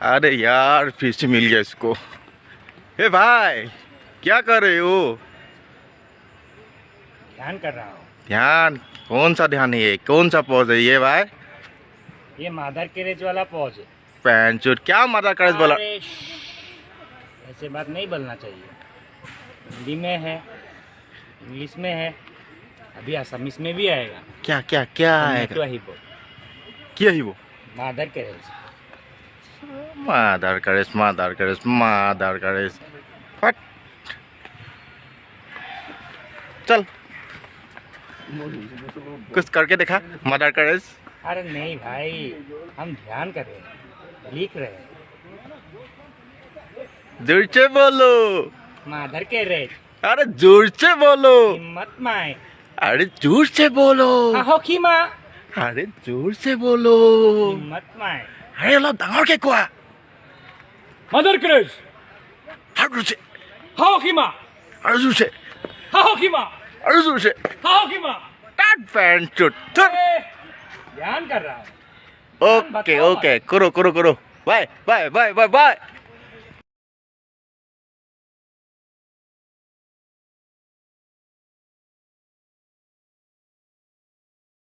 अरे यार फिर से मिल गया इसको। हे भाई क्या कर रहे हो? ध्यान कर रहा हूँ। ध्यान? कौन सा ध्यान है ये? कौन सा पॉज है ये भाई? ये मादर कैरेज वाला पॉज है। पैंचोट क्या मदर कैरेज बोला? अरे ऐसे बात नहीं बोलना चाहिए। हिंदी में है, इंग्लिश में है, अभी असमीस में भी आएगा। क्या क्या क्या है? क्या ही बोल, क्या ही वो? मादर carriage. Mother carriage mother carriage mother carriage. फट चल कुछ करके देखा मदर कैरेज। अरे नहीं भाई, हम ध्यान कर रहे हैं, लिख रहे हैं। जोर से बोलो। मादर कैरेज। अरे जोर से बोलो। हिम्मत माए। अरे जोर से बोलो। हो की माँ। अरे जोर से बोलो। हिम्मत माए। अरे लो डांगर के कोआ। मादर कैरेज। हर जोर से। हो की माँ। अरे जोर से। हो की माँ। अरे जोर से। हो की माँ। टाट पैंचोट। ध्यान कर रहा हूँ। ओके ओके करो करो करो। Bye bye bye bye bye.